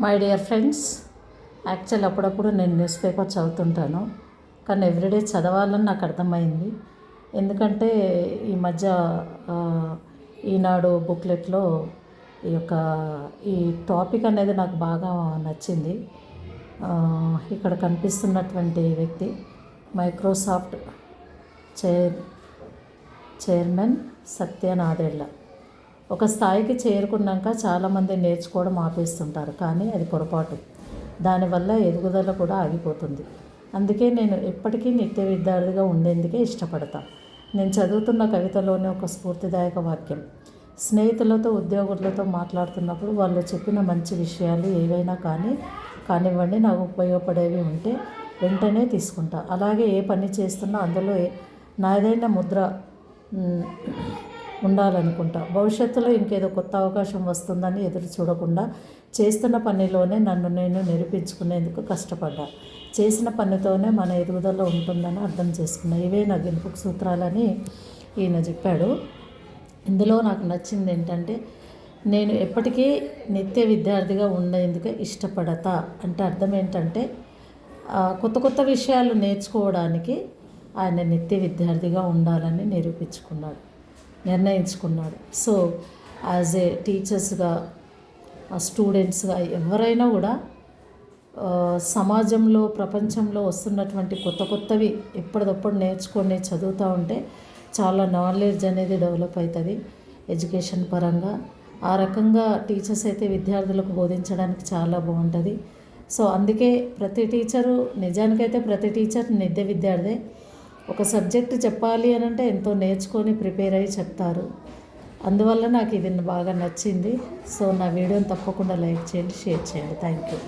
My dear friends, actual అప్పుడప్పుడు నేను news paper చదువుతుంటాను, కానీ ఎవ్రీడే చదవాలని నాకు అర్థమైంది. ఎందుకంటే ఈ మధ్య ఈనాడు బుక్లెట్లో ఈ టాపిక్ అనేది నాకు బాగా నచ్చింది. ఇక్కడ కనిపిస్తున్నటువంటి వ్యక్తి మైక్రోసాఫ్ట్ చైర్మన్ సత్య నాదెళ్ల. ఒక స్థాయికి చేరుకున్నాక చాలామంది నేర్చుకోవడం ఆపేస్తుంటారు, కానీ అది పొరపాటు. దానివల్ల ఎదుగుదల కూడా ఆగిపోతుంది. అందుకే నేను ఎప్పటికీ నిత్య విద్యార్థిగా ఉండేందుకే ఇష్టపడతాను. నేను చదువుతున్న కవితలోనే ఒక స్ఫూర్తిదాయక వాక్యం. స్నేహితులతో, ఉద్యోగులతో మాట్లాడుతున్నప్పుడు వాళ్ళు చెప్పిన మంచి విషయాలు ఏవైనా కానివ్వండి, నాకు ఉపయోగపడేవి ఉంటే వెంటనే తీసుకుంటా. అలాగే ఏ పని చేస్తున్నా అందులో నాదైన ముద్ర ఉండాలనుకుంటా. భవిష్యత్తులో ఇంకేదో కొత్త అవకాశం వస్తుందని ఎదురు చూడకుండా చేస్తున్న పనిలోనే నన్ను నేను నిరూపించుకునేందుకు కష్టపడ్డా. చేసిన పనితోనే మన ఎదుగుదల ఉంటుందని అర్థం చేసుకున్నా. ఇవే నా గెలుపుకు సూత్రాలని ఈయన చెప్పాడు. ఇందులో నాకు నచ్చింది ఏంటంటే, నేను ఎప్పటికీ నిత్య విద్యార్థిగా ఉండేందుకు ఇష్టపడతా అంటే అర్థం ఏంటంటే, కొత్త కొత్త విషయాలు నేర్చుకోవడానికి ఆయన నిత్య విద్యార్థిగా ఉండాలని నిర్ణయించుకున్నాడు. సో యాజ్ ఏ టీచర్స్గా, స్టూడెంట్స్గా ఎవరైనా కూడా సమాజంలో, ప్రపంచంలో వస్తున్నటువంటి కొత్తవి ఎప్పటికప్పుడు నేర్చుకొని చదువుతూ ఉంటే చాలా నాలెడ్జ్ అనేది డెవలప్ అవుతుంది ఎడ్యుకేషన్ పరంగా. ఆ రకంగా టీచర్స్ అయితే విద్యార్థులకు బోధించడానికి చాలా బాగుంటుంది. సో అందుకే నిజానికైతే ప్రతి టీచర్ నిత్య విద్యార్థి. ఒక సబ్జెక్ట్ చెప్పాలి అని అంటే ఎంతో నేర్చుకొని ప్రిపేర్ అయ్యి చెప్తారు. అందువల్ల నాకు ఇది బాగా నచ్చింది. సో నా వీడియోని తప్పకుండా లైక్ చేయండి, షేర్ చేయండి. Thank you.